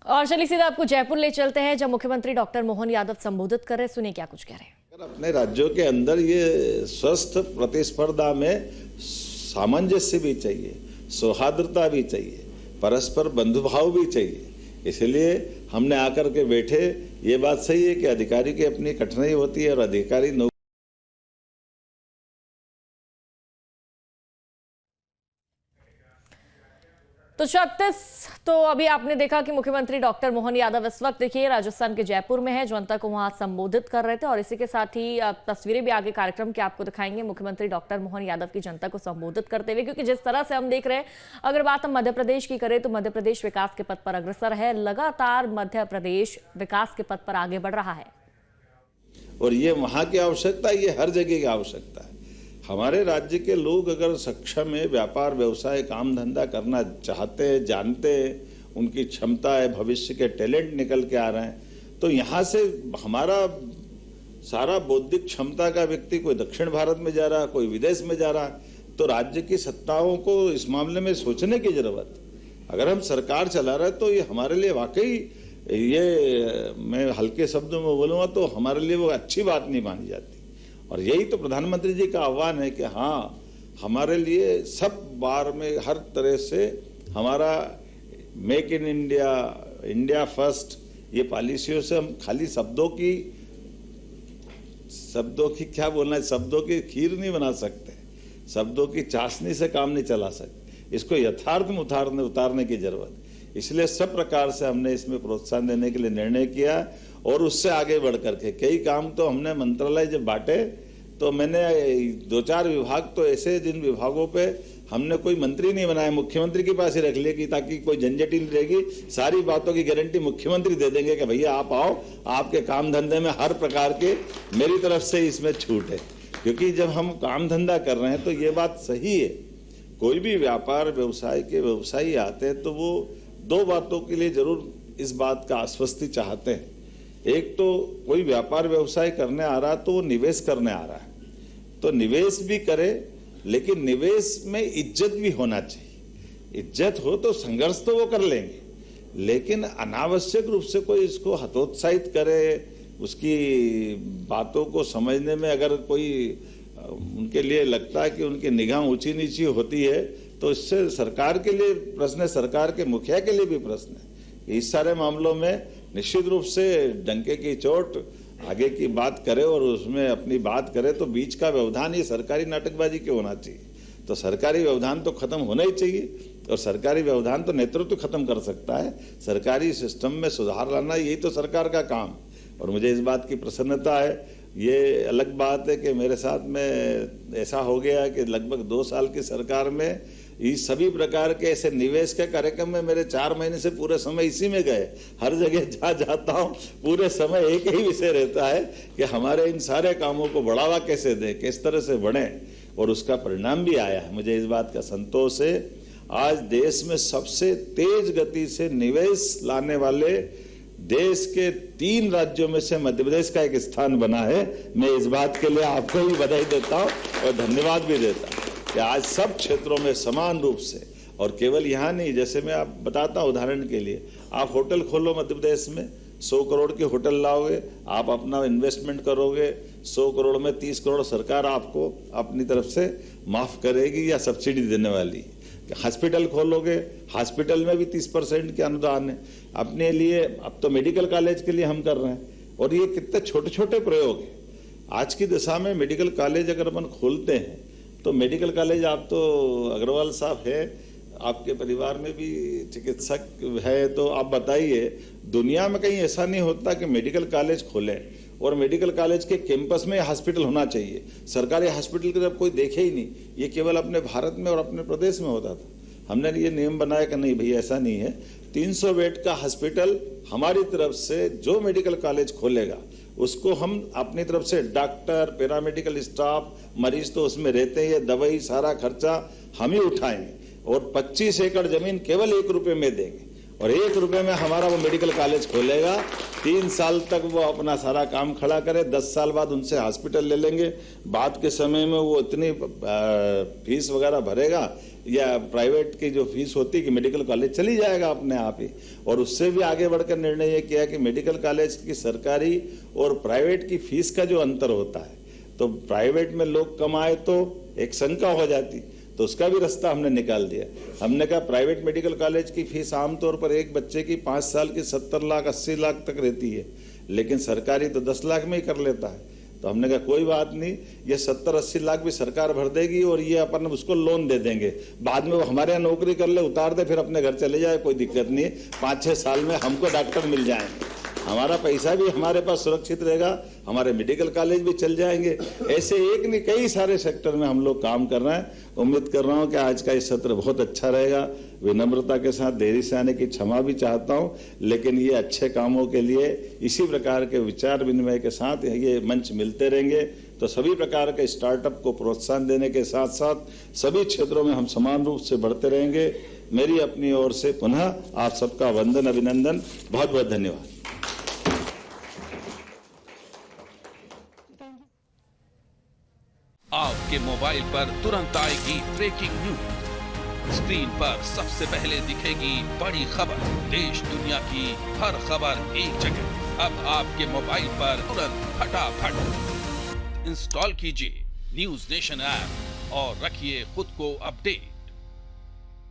और चलिए सीधा आपको जयपुर ले चलते हैं, जब मुख्यमंत्री डॉक्टर मोहन यादव संबोधित कर रहे, सुनिए क्या कुछ कह रहे हैं। अपने राज्यों के अंदर ये स्वस्थ प्रतिस्पर्धा में सामंजस्य भी चाहिए, सौहार्दता भी चाहिए, परस्पर बंधुभाव भी चाहिए। इसलिए हमने आकर के बैठे, ये बात सही है कि अधिकारी की अपनी कठिनाई होती है और अधिकारी तो 36 तो अभी आपने देखा कि मुख्यमंत्री डॉक्टर मोहन यादव इस वक्त देखिए राजस्थान के जयपुर में है, जनता को वहां संबोधित कर रहे थे। और इसी के साथ ही तस्वीरें भी आगे कार्यक्रम के आपको दिखाएंगे मुख्यमंत्री डॉक्टर मोहन यादव की जनता को संबोधित करते हुए, क्योंकि जिस तरह से हम देख रहे हैं, अगर बात हम मध्य प्रदेश की करें तो मध्य प्रदेश विकास के पथ पर अग्रसर है। लगातार मध्य प्रदेश विकास के पथ पर आगे बढ़ रहा है और ये वहां की आवश्यकता, ये हर जगह की आवश्यकता है। हमारे राज्य के लोग अगर सक्षम है, व्यापार व्यवसाय काम धंधा करना चाहते हैं, जानते हैं, उनकी क्षमता है, भविष्य के टैलेंट निकल के आ रहे हैं, तो यहाँ से हमारा सारा बौद्धिक क्षमता का व्यक्ति कोई दक्षिण भारत में जा रहा है, कोई विदेश में जा रहा है, तो राज्य की सत्ताओं को इस मामले में सोचने की जरूरत है। अगर हम सरकार चला रहे तो ये हमारे लिए वाकई, ये मैं हल्के शब्दों में बोलूँगा तो हमारे लिए वो अच्छी बात नहीं मानी जाती। और यही तो प्रधानमंत्री जी का आह्वान है कि हाँ, हमारे लिए सब बार में हर तरह से हमारा make in India, India first, ये पॉलिसियों से हम खाली शब्दों की क्या बोलना है, शब्दों की खीर नहीं बना सकते, शब्दों की चाशनी से काम नहीं चला सकते। इसको यथार्थ में उतारने की जरूरत है। इसलिए सब प्रकार से हमने इसमें प्रोत्साहन देने के लिए निर्णय किया और उससे आगे बढ़ करके कई काम तो हमने मंत्रालय जब बांटे तो मैंने 2-4 विभाग तो ऐसे, जिन विभागों पे हमने कोई मंत्री नहीं बनाया, मुख्यमंत्री के पास ही रख लिया कि ताकि कोई झंझट ही नहीं रहेगी। सारी बातों की गारंटी मुख्यमंत्री दे देंगे कि भैया आप आओ, आपके काम धंधे में हर प्रकार के मेरी तरफ से इसमें छूट है। क्योंकि जब हम काम धंधा कर रहे हैं तो ये बात सही है, कोई भी व्यापार व्यवसाय के व्यवसायी आते हैं तो वो 2 बातों के लिए जरूर इस बात का आश्वस्ति चाहते हैं। एक तो कोई व्यापार व्यवसाय करने आ रहा है तो वो निवेश करने आ रहा है, तो निवेश भी करे, लेकिन निवेश में इज्जत भी होना चाहिए। इज्जत हो तो संघर्ष तो वो कर लेंगे, लेकिन अनावश्यक रूप से कोई इसको हतोत्साहित करे, उसकी बातों को समझने में अगर कोई उनके लिए लगता है कि उनकी निगाह ऊंची नीची होती है, तो इससे सरकार के लिए प्रश्न है, सरकार के मुखिया के लिए भी प्रश्न है। इस सारे मामलों में निश्चित रूप से डंके की चोट आगे की बात करे और उसमें अपनी बात करे, तो बीच का व्यवधान ये सरकारी नाटकबाजी क्यों होना चाहिए। तो सरकारी व्यवधान तो खत्म होना ही चाहिए, और सरकारी व्यवधान तो नेतृत्व खत्म कर सकता है। सरकारी सिस्टम में सुधार लाना यही तो सरकार का काम। और मुझे इस बात की प्रसन्नता है। ये अलग बात है कि मेरे साथ में ऐसा हो गया कि लगभग 2 साल की सरकार में इस सभी प्रकार के ऐसे निवेश के कार्यक्रम में मेरे 4 महीने से पूरे समय इसी में गए। हर जगह जहाँ जाता हूँ पूरे समय एक ही विषय रहता है कि हमारे इन सारे कामों को बढ़ावा कैसे दें, किस तरह से बढ़े, और उसका परिणाम भी आया है। मुझे इस बात का संतोष है। आज देश में सबसे तेज गति से निवेश लाने वाले देश के 3 राज्यों में से मध्य प्रदेश का एक स्थान बना है। मैं इस बात के लिए आपको भी बधाई देता हूँ और धन्यवाद भी देता हूँ कि आज सब क्षेत्रों में समान रूप से, और केवल यहाँ नहीं, जैसे मैं आप बताता हूँ उदाहरण के लिए, आप होटल खोलो मध्य प्रदेश में, 100 करोड़ के होटल लाओगे, आप अपना इन्वेस्टमेंट करोगे, 100 करोड़ में 30 करोड़ सरकार आपको अपनी तरफ से माफ करेगी या सब्सिडी देने वाली है। हॉस्पिटल खोलोगे, हॉस्पिटल में भी 30% के अनुदान है अपने लिए। अब तो मेडिकल कॉलेज के लिए हम कर रहे हैं, और ये कितने छोटे छोटे प्रयोग है। आज की दिशा में मेडिकल कॉलेज अगर अपन खोलते हैं तो मेडिकल कॉलेज, आप तो अग्रवाल साहब है, आपके परिवार में भी चिकित्सक है, तो आप बताइए, दुनिया में कहीं ऐसा नहीं होता कि मेडिकल कॉलेज खोले और मेडिकल कॉलेज के कैंपस में हॉस्पिटल होना चाहिए। सरकारी हॉस्पिटल की तरफ कोई देखे ही नहीं, ये केवल अपने भारत में और अपने प्रदेश में होता था। हमने ये नियम बनाया कि नहीं भैया, ऐसा नहीं है, 300 बेड का हॉस्पिटल हमारी तरफ से जो मेडिकल कॉलेज खोलेगा उसको हम अपनी तरफ से डॉक्टर, पैरामेडिकल स्टाफ, मरीज तो उसमें रहते हैं, दवाई सारा खर्चा हम ही उठाएंगे, और 25 एकड़ जमीन केवल 1 रुपए में देंगे, और 1 रुपए में हमारा वो मेडिकल कॉलेज खोलेगा। 3 साल तक वो अपना सारा काम खड़ा करे, 10 साल बाद उनसे हॉस्पिटल ले लेंगे। बाद के समय में वो इतनी फीस वगैरह भरेगा या प्राइवेट की जो फीस होती है कि मेडिकल कॉलेज चली जाएगा अपने आप ही। और उससे भी आगे बढ़कर निर्णय ये किया कि मेडिकल कॉलेज की सरकारी और प्राइवेट की फीस का जो अंतर होता है, तो प्राइवेट में लोग कम आए तो एक शंका हो जाती, तो उसका भी रास्ता हमने निकाल दिया। हमने कहा प्राइवेट मेडिकल कॉलेज की फीस आमतौर पर एक बच्चे की 5 साल की 70 लाख 80 लाख तक रहती है, लेकिन सरकारी तो 10 लाख में ही कर लेता है। तो हमने कहा कोई बात नहीं, ये 70-80 लाख भी सरकार भर देगी और ये अपन उसको लोन दे देंगे। बाद में वो हमारे यहाँ नौकरी कर ले, उतार दे, फिर अपने घर चले जाए, कोई दिक्कत नहीं है। 5-6 साल में हमको डॉक्टर मिल जाएंगे, हमारा पैसा भी हमारे पास सुरक्षित रहेगा, हमारे मेडिकल कॉलेज भी चल जाएंगे। ऐसे एक नहीं कई सारे सेक्टर में हम लोग काम कर रहे हैं। उम्मीद कर रहा हूं कि आज का ये सत्र बहुत अच्छा रहेगा। विनम्रता के साथ देरी से आने की क्षमा भी चाहता हूं, लेकिन ये अच्छे कामों के लिए इसी प्रकार के विचार विनिमय के साथ ये मंच मिलते रहेंगे। तो सभी प्रकार के स्टार्टअप को प्रोत्साहन देने के साथ साथ सभी क्षेत्रों में हम समान रूप से बढ़ते रहेंगे। मेरी अपनी ओर से पुनः आप सबका वंदन अभिनंदन, बहुत बहुत धन्यवाद। आपके मोबाइल पर तुरंत आएगी ब्रेकिंग न्यूज। स्क्रीन पर सबसे पहले दिखेगी बड़ी खबर, देश दुनिया की हर खबर एक जगह। अब आपके मोबाइल पर तुरंत फटाफट इंस्टॉल कीजिए न्यूज नेशन ऐप और रखिए खुद को अपडेट।